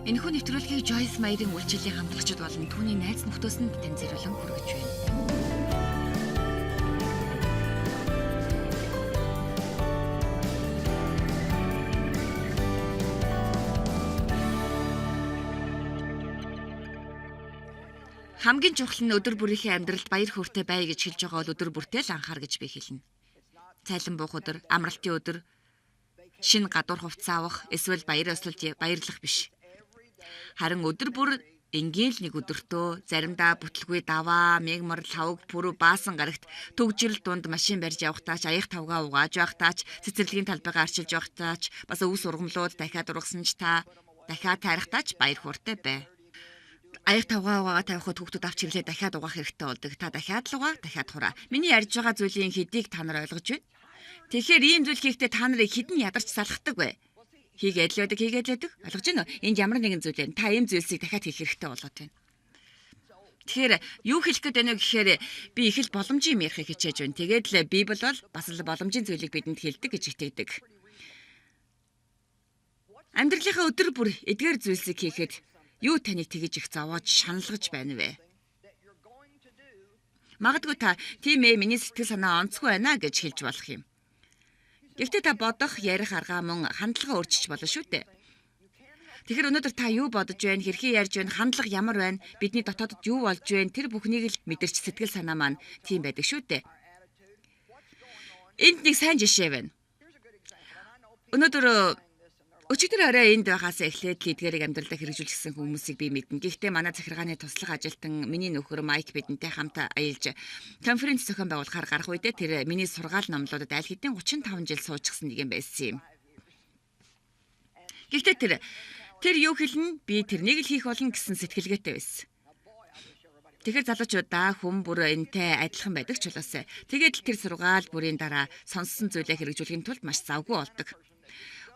Энэхүү нэвтрүүлгийг Joyce Meyer-ийн үйлчиллийн хамтлагчид болон түүний найз нөхдөс нь тань зориулан хүргэж байна. Хамгийн чухал нь өдөр бүрийнхээ амьдралд баяр хөөртэй бай гэж хэлж байгаа бол өдөр бүртээ л анхаар гэж би хэлнэ. Цайлан буух өдөр, амралтын өдөр, шинэ гадуур хувцас авах, эсвэл баяр ёслолд баярлах биш. Харин өдөр бүр энгийн л нэг өдөртөө заримдаа бүтлгүй даваа, мегмар, лавг, пүрэв, баасан гарагт төгжрөл дунд машин барьж явахтаач, аяг тавгаа угааж байхтаач, цэцэрлэгийн талбайгаа арчилж явахтаач, бас өв сургамлууд дахиад ургасан ч та дахиад тайрахтаач баяр хөөртэй бай. Аяг тавгаа угаагаа тавихад хүүхдүүд авч ирлээ дахиад угаах хэрэгтэй болдог. Та дахиад л угаа, дахиад хураа. Миний ярьж байгаа зүйлийн хэдийг та нар ойлгож байна. Тэгэхээр ийм зүйл хийхдээ та нарыг хідэн ядарч салхдаг бай. Хийгээд л байдаг. Ойлгож байна уу? Энд ямар нэгэн зүйл байна. Та ийм зүйлсийг дахиад хийх хэрэгтэй болоод байна. Тэгэхээр юу хэлэх гээд байна вэ гэхээр би их л боломжийн юм ярихыг хичээж байна. Тэгээд л Библи бол бас л боломжийн зүйлийг бидэнд хэлдэг гэж итгэдэг. Амьдралынхаа өдөр бүр эдгээр зүйлсийг хийхэд юу таныг тэгэж их зовоож шаналгаж байна вэ? Магадгүй та тийм ээ миний сэтгэл санаа онцгүй байна гэж хэлж болох юм. Гэхдээ та бодох, ярих аргаа мөн хандлага өөрчилж болно шүү дээ. Тэгэхээр өнөөдөр та юу бодож байна, хэрхэн ярьж байна, хандлага ямар байна, бидний дотоодод юу болж байна, тэр бүхнийг л мэдэрч сэтгэл санаа маань тийм байдаг шүү дээ. Энд нэг сайн жишээ байна. Өнөөдөр өчигдөр орой энд байхаас эхлээд л эдгээрийг амьдралдаа хэрэгжүүлсэн хүмүүсийг би мэднэ. Гэхдээ манай захиргааны туслах ажилтан миний нөхөр Майк бидэнтэй хамт аялж конференц зохион байгуулахаар гарах үедээ тэр миний сургаал номлуудад аль хэдийн 35 жил суучихсан нэг юм байсан юм. Гэхдээ тэр юу хэлнэ? Би тэрнийг л хийх болно гэсэн сэтгэлгээтэй байсан. Тэгэхээр залуучуудаа хүн бүр энтэй адилхан байдаг ч болоосай. Тэгээд л тэр сургаал бүрийн дараа сонссон зүйлээ хэрэгжүүлэхийн тулд маш завгүй болдог.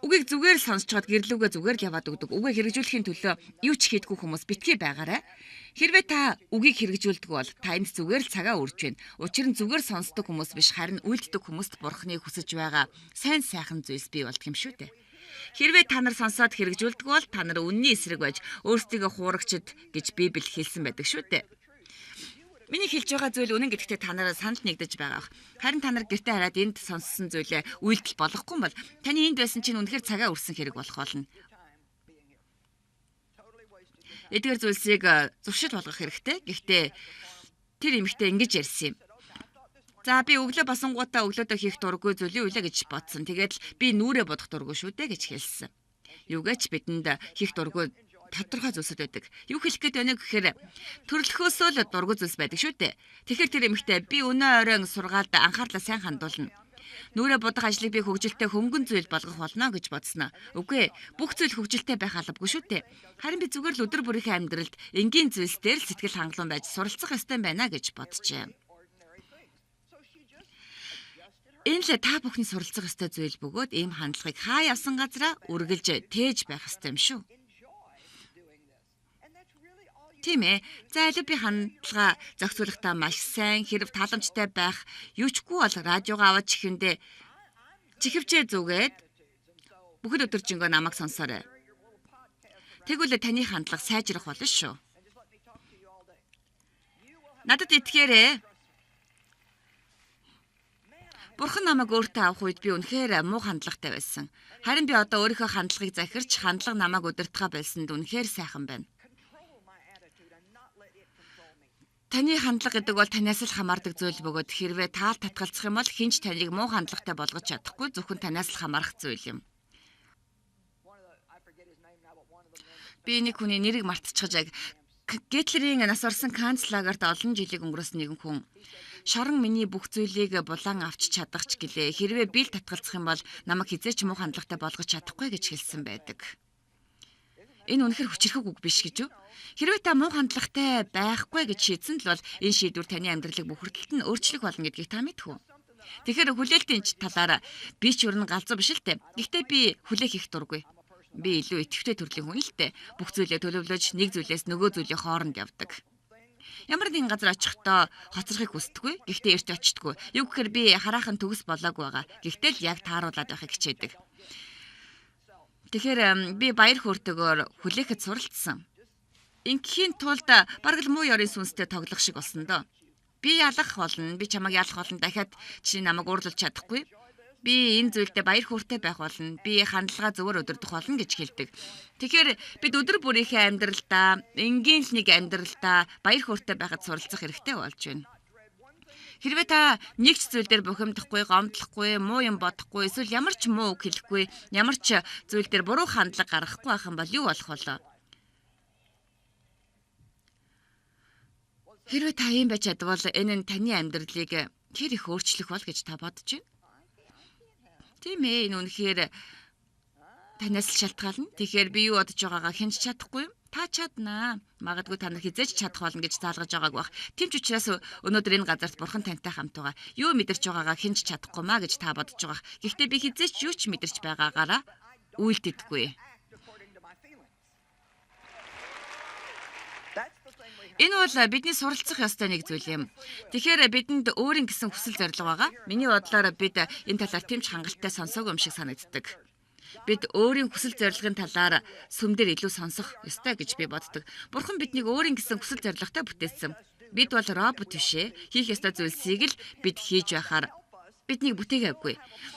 Үгийг зүгээр л сонсчоод гэрлүүгээ зүгээр л яваад өгдөг. Үгээ хэрэгжүүлэхийн төлөө юу ч хийдэггүй хүмүүс битгий байгаарай. Хэрвээ та үгийг хэрэгжүүлдэг бол та энд зүгээр л цагаа үрж байна. Учир нь зүгээр сонсдог хүмүүс биш, харин үйлддэг хүмүүст Бурхны хүсэж байгаа сайн сайхан зүйлс бий болдго юм шүү дээ. Хэрвээ та нар сонсоод хэрэгжүүлдэг бол та нар үнний эсрэг байж өөрсдийгөө хуурагчд гэж Библи хэлсэн байдаг шүү дээ. Миний хэлж байгаа зүйл үнэн гэдэгтээ та нараа санал нэгдэж байгаа. Харин та нар гэртээ хараад энд сонссон зүйлээ үйлдэл болохгүй бол таны энд байсан чинь үнэхээр цагаа үрсэн хэрэг болох болно. Эдгээр зүйлсийг зуршил болгох хэрэгтэй. Гэхдээ тэр эмэгтэй ингэж ярьсан юм. За би өглөө басангуудаа өглөөдөө хийх дурггүй зүйлийн үлээ гэж бодсон. Тэгээд л би нүрээ бодох дурггүй шүү дээ гэж хэлсэн. Юугаач бидэнд хийх дурггүй тодорхой зүйлсүүд байдаг. Юу хэлэх гээд байна гэхээр төрлөхөөсөө л дургуй зүйлс байдаг шүү дээ. Тэгэхээр тэр эмэгтэй би өнөө оройн сургаалд анхаарлаа сайн хандуулна. Нүрээ бодох ажлыг би хөгжилтэй хөнгөн зүйл болгох болно гэж бодсноо. Үгүй ээ, бүх зүйл хөгжилтэй байх албагүй шүү дээ. Харин би зүгээр л өдөр бүрийнхээ амьдралд энгийн зүйлс дээр л сэтгэл хангалуун байж суралцах ёстой байна гэж боджээ. Энэ л та бүхний суралцах ёстой зүйл бөгөөд ийм хандлагыг хаа явсан газараа үргэлж тээж байх ёстой юм шүү. Тийм ээ. За аль би хандлага зохицуулахдаа маш сайн хэрэг тааламжтай байх юучгүй бол радиогоо аваад чихвчээ зүгээд бүхэл өдөр жингөө намайг сонсоорой. Тэгвэл таны хандлага сайжрах болно шүү. Надад итгээрэй. Бурхан намайг өөртөө авах үед би үнэхээр муу хандлагатай байсан. Харин би одоо өөрийнхөө хандлагыг захирч хандлага намайг удирдахаа болсонд үнэхээр сайхан байна. Таны хандлага гэдэг бол танаас л хамаардаг зүйл бөгөөд хэрвээ таал татгалзах юм бол хинч таныг муу хандлагатай болгож чадахгүй зөвхөн танаас л хамаарах зүйл юм. Би нэг хүний нэрийг мартчихаж Гитлерийн нас орсон канцлагерт олон жилиг өнгөрөөсөн нэгэн хүн шорон миний бүх зүйлийг булан авч чадах ч гэлээ. Хэрвээ би л татгалзах юм бол намайг хизээч муу хандлагатай болгож чадахгүй гэж хэлсэн байдаг. Энэ үнэхээр хүчрхэг үг биш гэж юу? Хэрвээ та муу хандлагатай байхгүй гэж шийдсэн л бол энэ шийдвэр таны амьдралыг бүх хүртэлт нь өөрчлөх болно гэдгийг та мэдэх үү? Тэгэхээр хүлээлтийн талаар би ч өрн галзуу биш л дээ. Гэхдээ би хүлээх их дургүй. Би илүү итгэвтэй төрлийн хүн л дээ. Бүх зүйлээ төлөвлөж нэг зүйлээс нөгөө зүйлийн хооронд явдаг. Ямар нэгэн газар очихдоо хоцрохыг хүсдэггүй. Гэхдээ эрт очтгүй. Юу гэхээр би хараахан төгс болоогүй байгаа. Гэхдээ л яг тааруулаад байхыг хичээдэг. Тэгэхээр би баяр хөөртэйгээр хүлээхэд суралцсан. Ингийн тулд бараг л муу ёрын сүнстэй тоглох шиг болсон доо. Би ялах болно, би чамайг ялах болно, дахиад чи намайг уурлуулж чадахгүй. Би энэ зүйлдээ баяр хөөртэй байх болно. Би хандлага зөвөр өдөрдөх болно гэж хэлдэг. Тэгэхээр бид өдөр бүрийнхээ амьдралдаа, энгийн л нэг амьдралдаа баяр хөөртэй байхад суралцах хэрэгтэй болж байна. Хэрвээ та нэг ч зүйл дээр бухимдахгүй, гомдлохгүй, муу юм бодохгүй, эсвэл ямар ч муу үг хэлэхгүй, ямар ч зүйл дээр буруу хандлага гаргахгүй байх юм бол юу болох вэ? Хэрвээ та ийм байж чадвал энэ нь таны амьдралыг хэр их өөрчлөх бол гэж та бодож байна? Тийм ээ, энэ үнэхээр танаас л шалтгаална. Тэгэхээр би юу бодож байгаагаа хянж чадахгүй юм. Та чаднаа. Магадгүй та нар хизээж чадах болно гэж заалгаж байгааг байх. Тийм ч учраас өнөөдөр энэ газарт бурхан тантай хамт байгаа. Юу мэдэрч байгаагаа хянж чадахгүй маа гэж та бодож байгаа. Гэхдээ би хизээж юу ч мэдэрч байгаагаараа үйлдэдэггүй. Энэ бол бидний суралцах ёстой нэг зүйл юм. Тэгэхээр бидэнд өөрийн гэсэн хүсэл зорилго байгаа. Миний бодлоор бид энэ талаар тэмч хангалттай сонсоогүй юм шиг санагддаг. Бид өөрийн хүсэл зорилгын талаар сүмдэр илүү сонсох ёстой гэж би боддог. Бурхан биднийг өөрийн гэсэн хүсэл зорилготой бүтээсэн. Бид бол робот биш ээ. Хийх ёстой зүйлсийг л бид хийж байхаар биднийг бүтээгээгүй.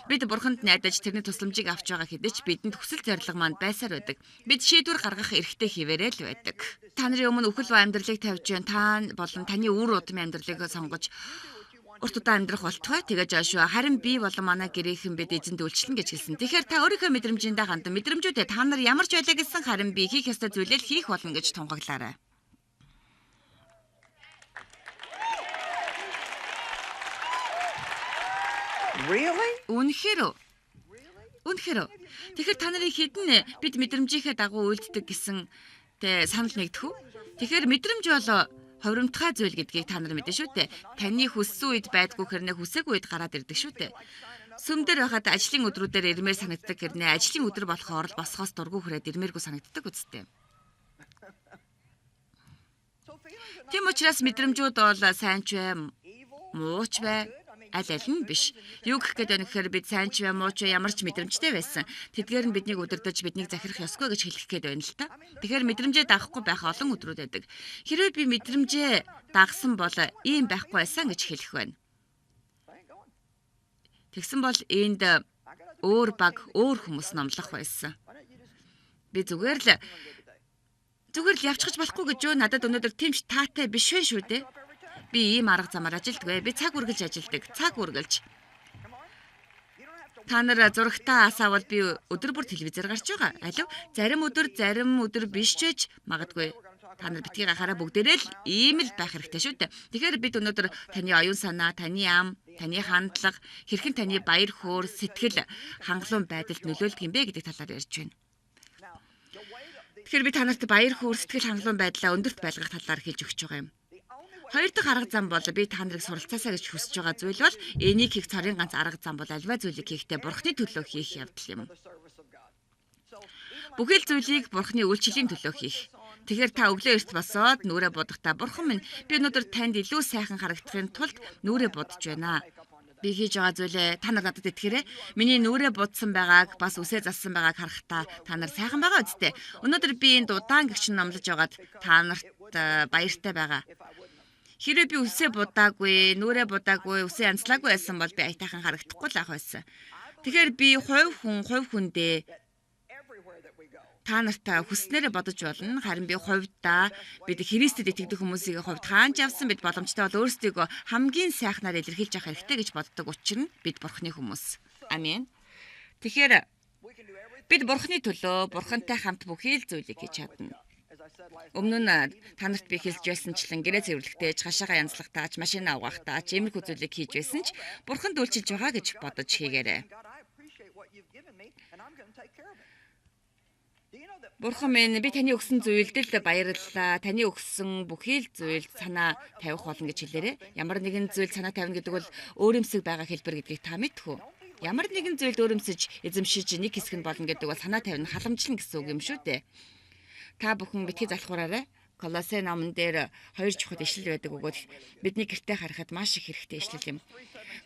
Бид бурханд найдаж тэрний тусламжийг авч байгаа хэдий ч бидэнд хүсэл зорилго маань байсаар байдаг. Бид шийдвэр гаргах эрхтэй хിവэрэ л байдаг. Та нарын өмнө үхэл ба амьдралыг тавьж байна. Та болон таны үр удмын амьдралыг сонгож урт удаа амьдрах болтугай тэгэж шүү. Харин би болон манай гэрээхэн бид эзэнд үйлчлэн гэж хэлсэн. Тэгэхээр та өөрийнхөө мэдрэмжиндээ хандан мэдрэмжүүдээ та нар ямар ч байлаа гэсэн харин би хийх ёстой зүйлээ л хийх болно гэж тунгаглаарай. Really? Үнэхээр. Тэгэхээр та нарын хідэн бид мэдрэмжийнхээ дагуу үйлддэг гэсэн санал нэгдэх үү? Тэгэхээр мэдрэмж бол ховромтгай зүйл гэдгийг та нар мэдэн шүү дээ. Таны хүссэн үед байдгүй хэрнээ хүсээгүй үед гараад ирдэг шүү дээ. Сүмдэр байхад ажлын өдрүүдээр ирмээр санагддаг хэрнээ ажлын өдөр болохоор л босхоос дургүй хүрээд ирмээргүй санагддаг үстэй. Тийм учраас мэдрэмжүүд бол сайн ч бай, муу ч бай, аль нь биш. Юу гэх гээд байна гэхээр бид сайн ч бай, муу ч ямар ч мэдрэмжтэй байсан. Тэдгээр нь биднийг удирдах, биднийг захирах ёсгүй гэж хэлэх гээд байна л та. Тэгэхээр мэдрэмжээ дагахгүй байх олон өдрүүд байдаг. Хэрвээ би мэдрэмжээ дагсан бол ийм байхгүй байсан гэж хэлэх байна. Тэгсэн бол энд өөр баг, өөр хүмүүс номлох байсан. Би зүгээр л явчихж болохгүй гэж юу? Надад өнөөдөр тэмч таатай биш вэ шүү дээ. Би ийм арга замаар ажилддаг. Би цаг үргэлж ажилдаг. Цаг үргэлж. Та нар зурагтаа асаавал би өдөр бүр телевизээр гарч байгаа. Алив? Зарим өдөр биш ч гэж магадгүй. Та нар битгий гахаараа бүгдээрээ л ийм л байх хэрэгтэй шүү дээ. Тэгэхээр бид өнөөдөр таны оюун санаа, таны ам, таны хандлага, хэрхэн таны баяр хөөр, сэтгэл хангалуун байдалд нөлөөлдөг юм бэ гэдэг талаар ярьж байна. Тэгэхээр би та нарт баяр хөөр, сэтгэл хангалуун байдлаа өндөрт байлгах талаар хэлж өгч байгаа юм. Хоёр дахь арга зам бол би та нарыг суралцаасаа гэж хүсэж байгаа зүйл бол энийг хийх цорын ганц арга зам бол альва зүйлийг хийхдээ бурхны төлөө хийх явдал юм. Бүхэл зүйлийг бурхны үйлчлэлийн төлөө хийх. Тэгэхээр та өглөө эрт босоод нүрээ бодохдаа бурхан минь би өнөөдөр танд илүү сайхан харагдахын тулд нүрээ бодож байна. Би хийж байгаа зүйлээ та нар надад итгэрэй. Миний нүрээ будсан байгааг бас үсээ зассан байгааг харахтаа та нар сайхан байгаа үсттэй. Өнөөдөр би энд удаан гэгч номлож байгаад та нарт баяртай байгаа. Хэрвээ би үсээ будаагүй, нүрээ будаагүй, үсээ янзлаагүй байсан бол би аятайхан харагдахгүй л ах байсан. Тэгэхээр би хувь хүндээ та нартай хүснээрээ бодож болно. Харин би хувьдаа бид Христэд итгэдэг хүмүүсийн хувьд хаанч явсан бид боломжтой бол өөрсдийгөө хамгийн сайхнаар илэрхийлж явах хэрэгтэй гэж боддог учир нь бид бурхны хүмүүс. Амен. Тэгэхээр бид бурхны төлөө бурхантай хамт бүхий л зүйлийг хийж чадна. Өмнө нь та нарт би хэлж байсанчлан гэрээ цэвэрлэхдээ хашаага янзлахтаач, машина угаахтаач, иймэрхүү зүйлийг хийж байсан ч бурханд үйлчилж байгаа гэж бодож хийгээрэй. Бурхан минь би таны өгсөн зүйлд л баярлалаа. Таны өгсөн бүхий л зүйлд санаа тавих болно гэж хэлээрэй. Ямар нэгэн зүйл санаа тавина гэдэг бол өөрөмсөг байгаа хэлбэр гэдгийг та мэдэх үү? Ямар нэгэн зүйлд өөрөмсөж эзэмшиж нэг хэсэг нь болно гэдэг бол санаа тавина халамжлан гэсэн үг юм шүү дээ. Та бүхэн битгий залхуураарай. Колосе номон дээр 2 чухал ишлэл байдаг өгөөд бидний гэртээ харахад маш их хэрэгтэй ишлэл юм.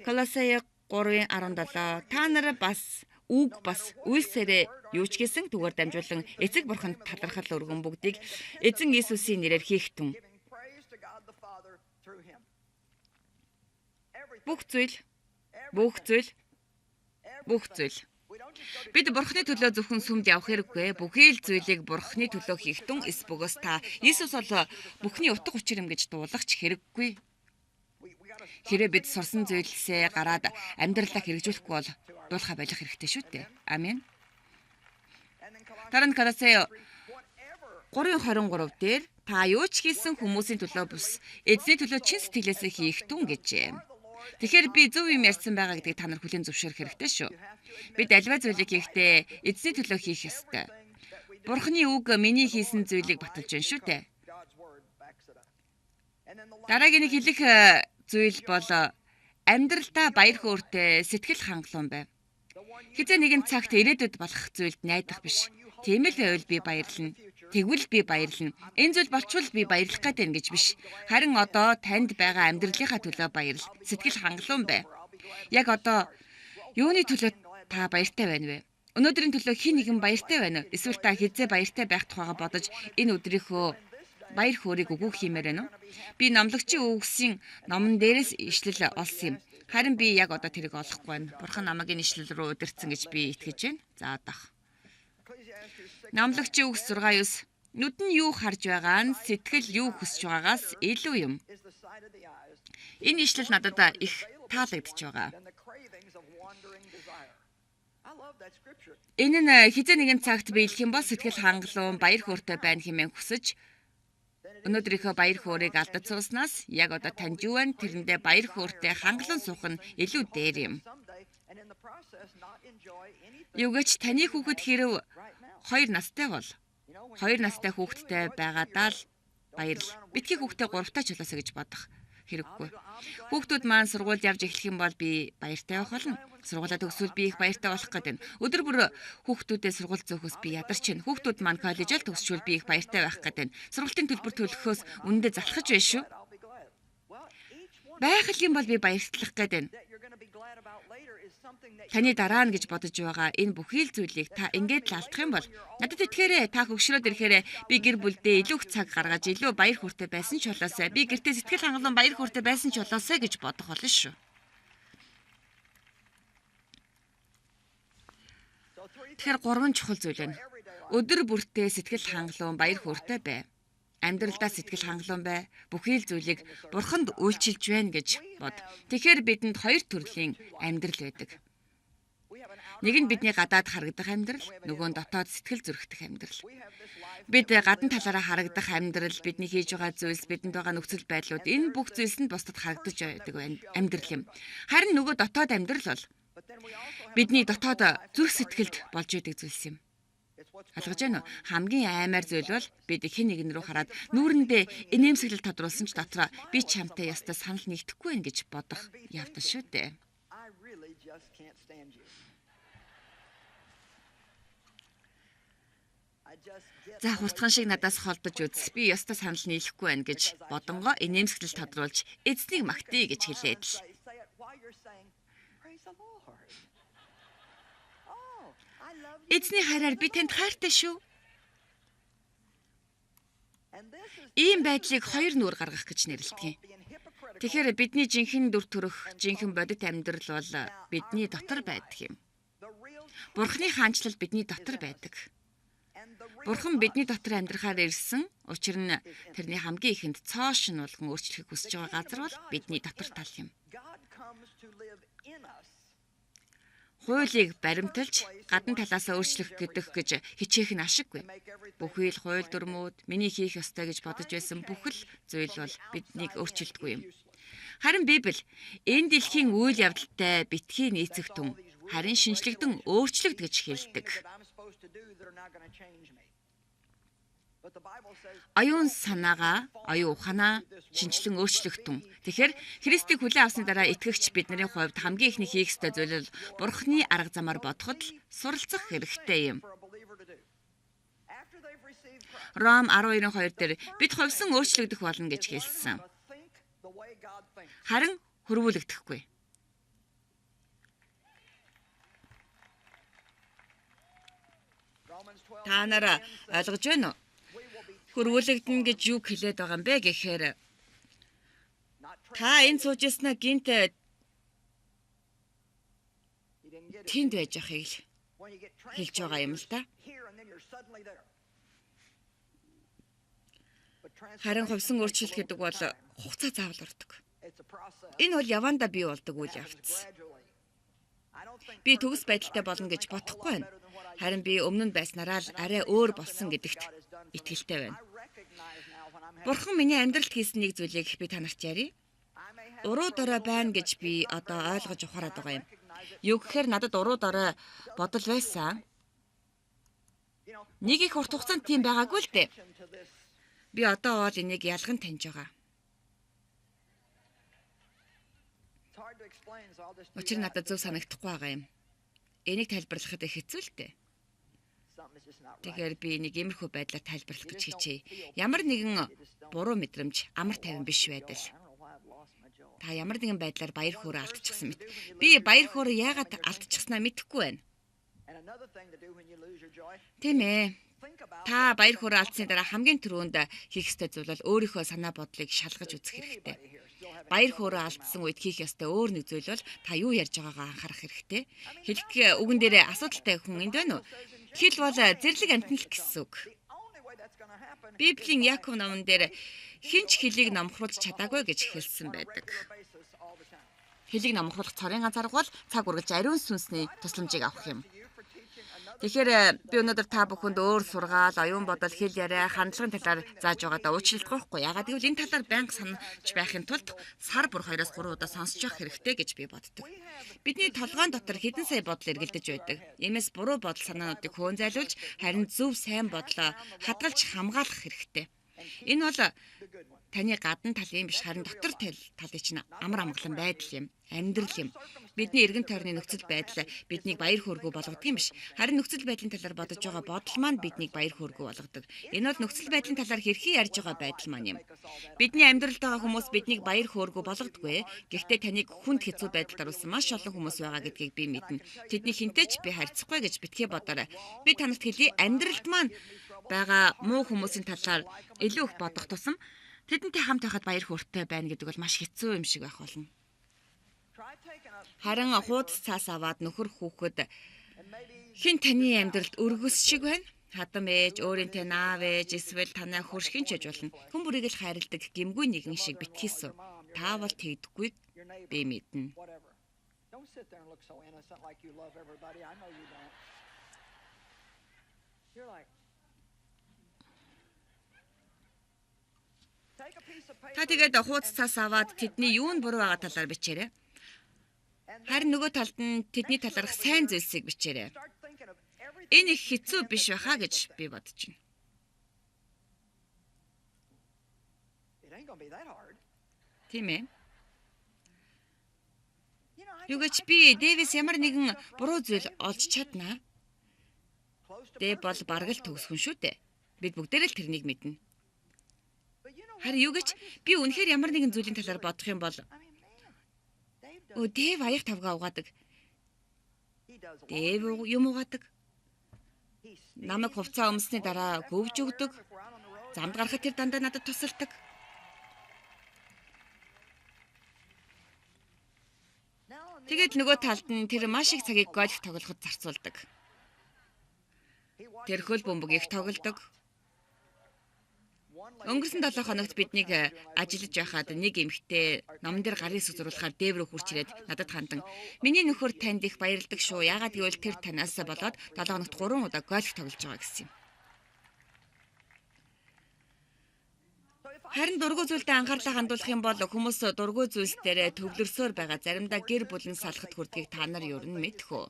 Колосе 3:17 та нар бас үг бас үйлсээрээ юу ч гэсэн түгээр дамжуулан эцэг бурханд талархал өргөн бүгдийг эзэн Иесусийн нэрээр хийх тун. Бүх зүйл бид бурхны төлөө зөвхөн сүмд явах хэрэггүй. Бүхий л зүйлийг бурхны төлөө хийх тун эс бөгөөс та Иесус бол бүхний утга учир юм гэж дуулахч хэрэггүй. Хэрвээ бид сурсан зүйлсээ гараад амьдралаа хэрэгжүүлэхгүй бол дуулахаа болох хэрэгтэй шүү дээ. Амен. Дараа нь Колосей 3:23 дээр та юу ч хийсэн хүмүүсийн төлөө бус эзний төлөө чин сэтгэлээсээ хийх тун гэжээ. Тэгэхээр би зөв юм ярьсан байгаа гэдгийг та нар хүлээн зөвшөөрөх хэрэгтэй шүү. Бид альва зүйлийг хийхдээ эзний төлөө хийх ёстой. Бурхны үг миний хийсэн зүйлийг баталж байна шүү дээ. Дараагийн нэг хэлэх зүйл бол амьдралдаа баяр хөөртэй сэтгэл хангалуун байв. Хизээ нэгэн цагт ирээдүйд болох зүйлд найдах биш. Тийм л байвал би баярлна. Тэгвэл би баярлна. Энэ зүйл болчвол би баярлах гэдэг юм гэж биш. Харин одоо танд байгаа амьдралынхаа төлөө баярл. Сэтгэл хангалуун бай. Яг одоо юуны төлөө та баяртай байна вэ? Өнөөдрийн төлөө хэн нэгэн баяртай байна уу? Эсвэл та хизээ баяртай байх тухайга бодож энэ өдрийнхөө баяр хөөргийг өгөх хиймээр байна уу? Би номлогчийн үгсийн номон дээрээс ишлэл олсон юм. Харин би яг одоо тэрийг олохгүй байна. Бурхан намайг энэ ишлэл рүү удирдсан гэж би итгэж байна. За одоох. Номлогчийн үгс 6:9. Нүд нь юу харж байгаа нь сэтгэл юу хүсэж байгаагаас илүү юм. Энэ ишлэл надад их таалагдж байгаа. Энэ нь хизээ нэгэн цагт биелэх юм бол сэтгэл хангалуун баяр хөөртэй байна хэмээн хүсэж өнөөдрийнхөө баяр хөөргийг алдацуулснаас яг одоо танд юу вэ? Тэрэндээ баяр хөөртэй хангалуун суух нь илүү дээр юм. Юугаач таны хүүхэд хэрв 2 настай бол 2 настай хүүхэдтэй байгаадаа л баярл. Битгий хүүхдээ 3 таа чулуусаа гэж бодох хэрэггүй. Хүүхдүүд маань сургуульд явж эхлэх юм бол би баяртай байх болно. Сургуулаа төгсвөл би их баяртай болох гэдэг нь. Өдөр бүр хүүхдүүдээ сургууль зөөхөөс би ядарч байна. Хүүхдүүд маань коллежид төгсчвөл би их баяртай байх гэдэг нь. Сургуулийн төлбөр төлөхөөс үнэндээ залхаж байна шүү. Байх юм бол би баярлах гэдэг нь. Таны дараа нь гэж бодож байгаа энэ бүхий л зүйлийг та ингээд л алдах юм бол надад итгээрэй, та хөгшрөөд ирэхээрээ би гэр бүлдээ илүү их цаг гаргаж илүү баяр хөөртэй байсан ч болоосай. Би гэртээ сэтгэл хангалуун баяр хөөртэй байсан ч болоосай гэж бодох болно шүү. Тэгэхээр 3 чухал зүйл байна. Өдөр бүртээ сэтгэл хангалуун баяр хөөртэй бай. Амьдралдаа сэтгэл хангалуун бай. Бүхий л зүйлийг бурханд үйлчилж байна гэж бод. Тэгэхээр бидэнд 2 төрлийн амьдрал байдаг. Нэг нь бидний гадаад харагдах амьдрал, нөгөө нь дотоод сэтгэл зүрхтэх амьдрал. Бид гадна талаараа харагдах амьдрал, бидний хийж байгаа зүйлс, бидэнд байгаа нөхцөл байдлууд энэ бүх зүйлс нь бусдад харагдаж байдаг амьдрал юм. Харин нөгөө дотоод амьдрал бол бидний дотоод зүрх сэтгэлд болж байдаг зүйлс юм. Ойлгож байна уу? Хамгийн аймаар зүйл бол бид хэн нэгэн рүү хараад нүүрэндээ инээмсэглэл тодруулсан ч дотроо би чамтай ястаа санал нэгдэхгүй байх гэж бодох явдал шүү дээ. За хурцхан шиг надаас холдож үз. Би ястаа санал нийлэхгүй байна гэж бодонгоо инээмсэглэл тодруулж эзнийг магтъя гэж хэлээд л. Эзний хайраар би танд хайртай шүү. Ийм байдлыг 2 нүур гаргах гэж нэрлэдэг юм. Тэгэхээр бидний жинхэнэ дүр төрх, жинхэнэ бодит амьдрал бол бидний дотор байдаг юм. Бурхны хаанчлал бидний дотор байдаг. Бурхан бидний дотор амьдрахаар ирсэн. Учир нь тэрний хамгийн ихэнд цоо шин болгон өөрчлөхийг хүсэж байгаа газар бол бидний дотор тал юм. Хуулийг баримталж гадна талаас өөрчлөх гэж хичээх нь ашиггүй. Бүхий л хууль дүрмүүд миний хийх ёстой гэж бодож байсан бүх л зүйл бол биднийг өөрчилдөггүй юм. Харин Библи энэ дэлхийн үйл явдалтай битгий нийцэх түн харин шинжлэгдэн өөрчлөгдөж хэлдэг. Оюун санаагаа, оюун ухаанаа шинжлэн өөрчлөгдөн. Тэгэхээр Христийг хүлээн авсны дараа итгэгч бидний хувьд хамгийн ихний хийх ёстой зүйл бол Бурхны арга замаар бодоход л суралцах хэрэгтэй юм. Ром 12:2 дээр бид хувьсан өөрчлөгдөх болно гэж хэлсэн. Харин хөрвүүлэгдэхгүй. Та нараа ойлгож байна уу? Хөрвүүлэгдэнэ гэж юу хэлээд байгаа юм бэ гэхээр та энд сууж яснаа гинт тэнд байж ахыг хэлж байгаа юм л да. Харин хувьсан өөрчлөлт гэдэг бол хугацаа заавал ордог. Энэ бол явандаа бий болдог үйл явц. Би төгс байдалтай болно гэж бодохгүй байна. Харин би өмнө нь байснараа л арай өөр болсон гэдэгт итгэлтэй байна. Бурхан миний амьдралд хийсэн нэг зүйлийг би танарт ярив. Уруу дорой байна гэж би одоо ойлгож ухаарад байгаа юм. Юу гэхээр надад уруу дорой бодол байсан. Нэг их урт хугацаанд тийм байгаагүй л дээ. Би одоо бол энийг ялган таньж байгаа. Учир нь надад зөв санагдахгүй байгаа юм. Энийг тайлбарлахад их хэцүү л дээ. Тэгэхээр би нэг иймэрхүү байдлаар тайлбарлах гэж хичээе. Ямар нэгэн буруу мэдрэмж амар тайван биш байдал. Та ямар нэгэн байдлаар баяр хөөрэ алдчихсан мэт. Би баяр хөөрэ яагаад алдчихснаа мэдэхгүй байна. Тийм ээ. Та баяр хөөрэ алдсны дараа хамгийн түрүүнд хийх ёстой зүйл бол өөрийнхөө санаа бодлыг шалгаж үзэх хэрэгтэй. Баяр хөөрэ алдсан үед хийх ёстой өөр нэг зүйл бол та юу ярьж байгаагаа анхаарах хэрэгтэй. Хэлэх үгэн дээрээ асуудалтай хүн энд байна уу? Хэл бол зэрлэг амтнал гэсэн үг. Библийн Яаков номон дээр хинч хэлийг номхруулж чадаагүй гэж хэлсэн байдаг. Хэлийг номхруулах цорын ганц арга бол цаг үргэлж ариун сүнсний тусламжийг авах юм. Тэгэхээр би өнөөдөр та бүхэнд өөр сургаал, оюун бодол, хэл яриа, хандлагын талаар зааж байгаадаа уучлалтгүй байхгүй. Ягаад гэвэл энэ талаар байнга санаж байхын тулд сар бүр 2-2 удаа сонсож явах хэрэгтэй гэж би боддог. Бидний толгойн дотор хэдэн сая бодол эргэлдэж байдаг. Иймээс буруу бодол санаануудыг хөөн зайлуулж, харин зөв сайн бодлоо хадгалж хамгаалах хэрэгтэй. Энэ бол таны гадна тал юм биш, харин дотор талын чинь амар амгалан байдал юм. Амьдрал юм. Бидний эргэн тойрны нөхцөл байдал биднийг баяр хөөргөө болгодог юм биш. Харин нөхцөл байдлын талаар бодож байгаа бодол маань биднийг баяр хөөргөө болгодог. Энэ бол нөхцөл байдлын талаар хэрхэн ярьж байгаа байдал маань юм. Бидний амьдралд байгаа хүмүүс биднийг баяр хөөргөө болгодоггүй. Гэхдээ таныг хүнд хэцүү байдалд оруулсан маш олон хүмүүс байгаа гэдгийг би мэднэ. Тэдний хинтээч би харьцахгүй гэж битгий бодоорой. Би танарт хэлье, амьдралд маань байгаа муу хүмүүсийн талаар илүү их бодох тусам тэдэнтэй хамт байхад баяр хөөртэй байна гэдэг бол маш хэцүү юм шиг байх болно. Харин хуудас цаас аваад нөхөр хүүхэд хэн таны амьдралд өргөс шиг байна? Хадам ээж, өөрийнхөө наав ээж, эсвэл танай хөршин ч яж болно. Хүн бүрийг л хайрладаг гэмгүй нэгэн шиг битгийсэн. Та бол тэгдэггүй би мэднэ. Та тэгээд хуудас цаас аваад тэдний юунд буруу байгаа талаар бичээрэй. Харин нөгөө талд нь тэдний талаарх сайн зүйлсийг бичээрэй. Энэ их хэцүү биш байхаа гэж би бодож байна. Тийм ээ. Юу гэж би Дэвис ямар нэгэн буруу зүйл олж чаднаа. Дэв бол бараг л төгсгөн шүү дээ. Бид бүгдээрээ л тэрнийг мэднэ. Харин юу гэж би үнэхээр ямар нэгэн зүйлийн талаар бодох юм бол Дэв аяг тавгаа угаадаг. Дэв юм угаадаг. Намайг хувцас өмсний дараа гөвж өгдөг. Замд гарахад тэр дандаа надад тусалдаг. Тэгээд нөгөө талд нь тэр маш их цагийг гольф тоглоход зарцуулдаг. Тэр хөл бөмбөг их тоглодог. Өнгөрсөн 7 хоногт биднийг ажиллаж байхад нэг эмэгтэй номон дээр гарын сүг зурулахаар Дэв рүү хурч ирээд надад хандан "Миний нөхөр танд их баярлдаг шүү. Яагаад гэвэл тэр танаас болоод 7 хоногт 3 удаа гольф тоглож байгаа" гэсэн юм. Харин дургүй зүйлдээ анхаарлаа хандуулах юм бол хүмүүс дургүй зүйлс дээр төвлөрсөөр байгаа. Заримдаа гэр бүлэн салахад хүрдгийг та нар юу мэдхүү.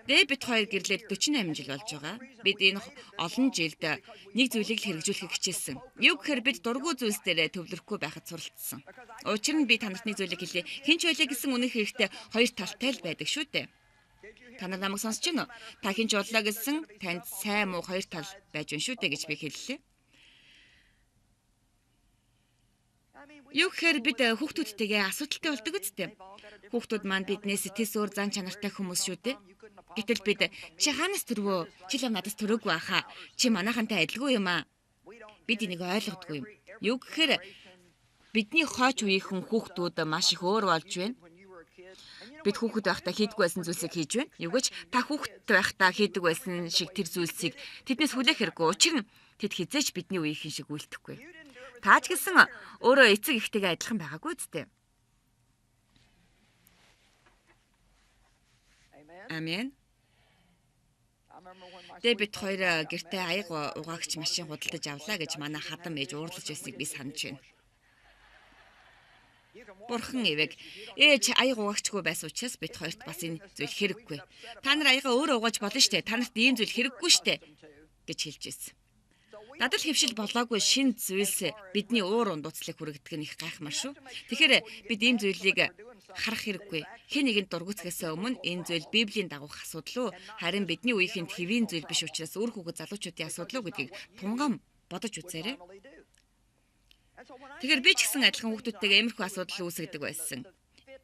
Дэвид хоёр гэрлээд 48 жил болж байгаа. Бид энэ олон жилд нэг зүйлийг л хэрэгжүүлэхийг хичээсэн. Юу гэхээр бид дургүй зүйлс дээр төвлөрөхгүй байхад суралцсан. Учир нь би танарт нэг зүйлийг хэлье. Хинч байлаа гэсэн үнэн хэрэгтэй хоёр талтай л байдаг шүү дээ. Та нар намайг сонсож байна уу? Та хинч боллоо гэсэн танд сайн муу хоёр тал байж байна шүү дээ гэж би хэллээ. Юу гэхээр бид хүүхдүүдтэйгээ асуудалтай болдог үстэй. Хүүхдүүд маань биднээс сэтгэл зүйн зан чанартай хүмүүс шүү дээ. Гэтэл бид чи хаанаас төрвөө? Чи л надаас төрөөгүй байхаа. Чи манайхантай адилгүй юм аа. Бид энийг ойлгодгүй юм. Юу гэхээр бидний хойч үеийнхэн хүүхдүүд маш их өөр болж байна. Бид хүүхэд байхдаа хийдэггүй байсан зүйлсийг хийж байна. Юугэж та хүүхэд байхдаа хийдэг байсан шиг тэр зүйлсийг тэднээс хүлээх хэрэггүй. Учир нь тэд хизээч бидний үеийнхэн шиг үйлдэхгүй. Таа ч гэсэн өөрөө эцэг эхтэйгээ адилхан байгаагүй үсттэй. Амен. Тэгээд бид хоёр гэртээ аяг угаагч машин худалдаж авлаа гэж манай хадам ээж уурлаж байсныг би санаж байна. Бурхан эвэг ээж аяг угаагчгүй байсан учраас бид хоёрт бас энэ зүйл хэрэггүй. Та нар аягаа өөрөө угааж болно штэ. Та нарт ийм зүйл хэрэггүй штэ гэж хэлж ирсэн. Дадал хөвшил болоогүй шин зүйлс бидний уур ундууцлыг хүргэдэг нь их гайхмар шүү. Тэгэхээр бид ийм зүйлийг харах хэрэггүй. Хэн нэгэнд дургуцгээс өмнө энэ зүйл Библийн дагуух асуудал уу? Харин бидний үеийнхэн твийн зүйл биш учраас өөр хүүхэд залуучуудын асуудал уу гэдгийг тунган бодож үзээрэй. Тэгэхээр би ч гэсэн адилхан хүүхдүүдтэйгээ иймэрхүү асуудал үүсгдэг байсан.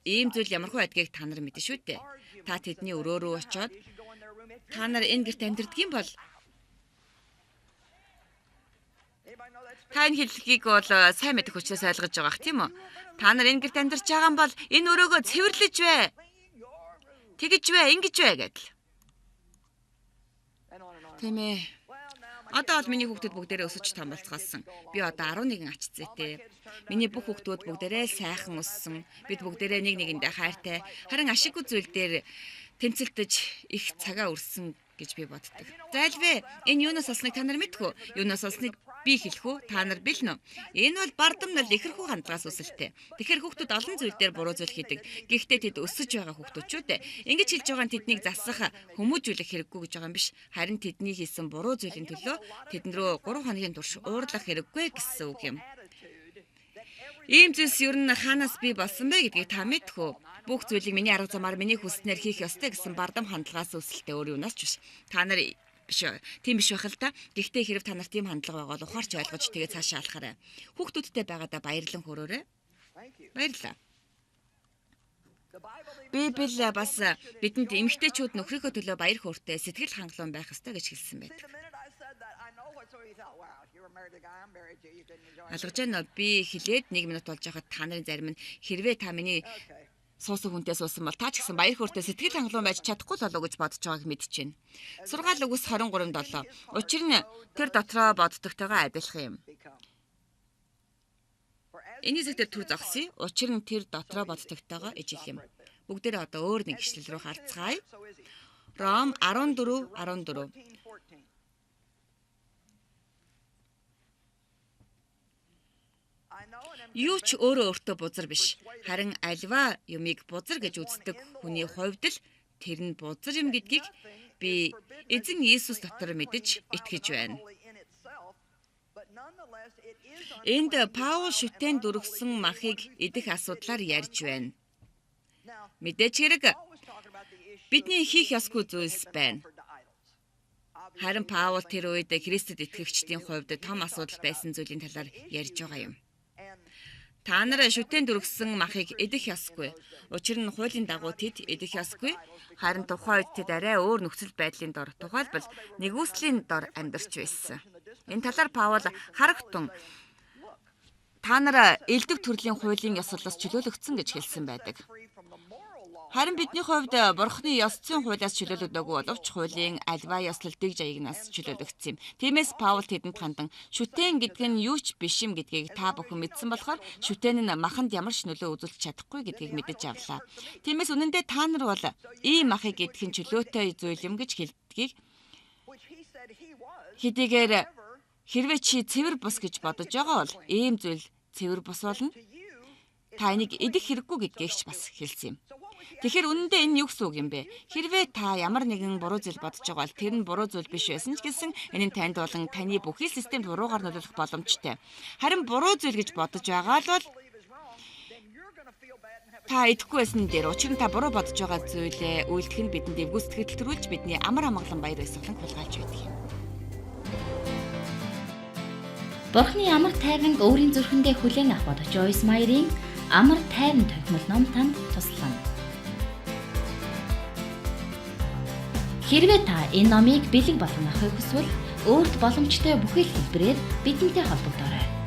Ийм зүйл ямархуу байдгийг та нар мэднэ шүү дээ. Та тэдний өрөө рүү очиод та нар энэ гэрт амьдардаг юм бол та энэ хэллэгийг бол сайн мэдэх учраас ойлгож байгаа х тийм үү? Та нар энэ гэрт амьдарч байгаа юм бол энэ өрөөгөө цэвэрлэж бай. Тэгэж бай, ингэж бай гэдэл. Тийм ээ. Одоо бол миний хүүхдүүд бүгдээрээ өсөж том болцгоосон. Би одоо 11 ач зээтэй. Миний бүх хүүхдүүд бүгдээрээ сайхан өссөн. Бид бүгдээрээ нэг нэгэндээ хайртай. Харин ашиггүй зүйл дээр тэмцэлтэж их цагаа өрсөн гэж би боддог. За альвэ энэ юунаас олсныг та нар мэдхүү? Юунаас олсныг би хэлэх үү? Та нар бэлнэ үү? Энэ бол бардамнал ихэрхүү хандлагаас үсэлтэй. Тэгэхээр хүүхдүүд олон зүйл дээр буруу зүйл хийдэг. Гэхдээ тэд өсөж байгаа хүүхдүүд ч үү? Ингэж хэлж байгаа нь тэднийг засах, хүмүүжүүлэх хэрэггүй гэж байгаа юм биш. Харин тэдний хийсэн буруу зүйлийн төлөө тэдэн рүү 3 хоногийн турш уурлах хэрэггүй гэсэн үг юм. Ийм зүйлс ер нь хаанаас би болсон бэ гэдгийг та мэдхүү? Бүх зүйлийг миний арга замаар миний хүснээр хийх ёстой гэсэн бардам хандлагаас үсэлтэй өөр юунаас ч биш. Та нар биш. Тийм биш байх л та. Гэхдээ хэрэг та нарт тийм хандлага байгаа бол ухаарч ойлгож тэгээ цаашаа алхаарай. Хүүхдүүдтэй байгаадаа баярлан хөрөөрэй. Баярлалаа. Библи бас бидэнд эмэгтэйчүүд нөхрийнхөө төлөө баяр хөөртэй сэтгэл хангалуун байх ёстой гэж хэлсэн байдаг. Алгаж байна. Би хэлээд 1 минут болж байхад та нарын зарим нь хэрвээ та миний суусан хүнтэй суусан бол та ч гэсэн баяр хөөртэй сэтгэл хангалуун байж чадахгүй л болов гэж бодож байгааг мэдчихэв. Сургаал үгс 23:7. Учир нь тэр дотроо боддогтойгоо адилхан юм. Эний зэгтэр төр зогсъё. Учир нь тэр дотроо боддогтойгоо ижил юм. Бүгдээрээ одоо өөр нэг ишлэл рүү харцгаая. Ром 14:14. Юу ч өөрөө өөртөө бузар биш. Харин альва юмыг бузар гэж үздэг хүний хувьд л тэр нь бузар юм гэдгийг би эзэн Иесус дотор мэдэж итгэж байна. Энд Паул шүтэн дүргсэн махыг идэх асуудлаар ярьж байна. Мэдээч хэрэг бидний хийх ёсгүй зүйлс байна. Харин Паул тэр үед Христэд итгэгчдийн хувьд том асуудал байсан зүйлийн талаар ярьж байгаа юм. Та нар шүтэн дүргсэн махыг идэх ёсгүй. Учир нь хуулийн дагуу тэд идэх ёсгүй. Харин тухайн үед тэд арай өөр нөхцөл байдлын дор, тухайлбал нэгүслийн дор амьдарч байсан. Энэ талаар Паул харагтун та нар элдв төрлийн хуулийн ёслолоос чөлөөлөгдсөн гэж хэлсэн байдаг. Харин бидний хувьд Бурхны ёс зүйн хуулиас чөлөөлөгдөөгүй боловч хуулийн альва ёслол дэг жаягнаас чөлөөлөгдсөн юм. Тиймээс Паул тэдэнд хандан шүтэн гэдэг нь юу ч биш юм гэдгийг та бүхэн мэдсэн болохоор шүтэн нь маханд ямар ч нөлөө үзүүлж чадахгүй гэдгийг мэдэж авлаа. Тиймээс үнэндээ та нар бол ийм махыг идэх нь чөлөөтэй зүйл юм гэж хэлдгийг хэдийгээр хэрвээ чи цэвэр бус гэж бодож байгаа бол ийм зүйл цэвэр бус болно. Та энийг идэх хэрэггүй гэдгийг ч бас хэлсэн юм. Тэгэхээр үнэндээ энэ юу гэсэн үг юм бэ? Хэрвээ та ямар нэгэн буруу зүйл бодож байгаа бол тэр нь буруу зүйл биш байсан ч гэсэн энэ нь танд болон таны бүхий системд буруугаар нөлөөлөх боломжтой. Харин буруу зүйл гэж бодож байгаа л бол та идэхгүй байсан дээр учир нь та буруу бодож байгаа зүйлээ үйлдэх нь бидэнд эвгүй сэтгэл төрүүлж бидний амар амгалан баяр баясгалан хулгайлж байдаг юм. Бурхны амар тайван өөрийн зүрхэндээ хүлээн авах Joyce Meyer-ийн амар тайван тохиомл ном танд туслана. Хэрвээ та энэ номыг бэлэг болгонохыг хүсвэл өөрт боломжтой бүхэл хэлбэрээр бидэнтэй холбогдорой.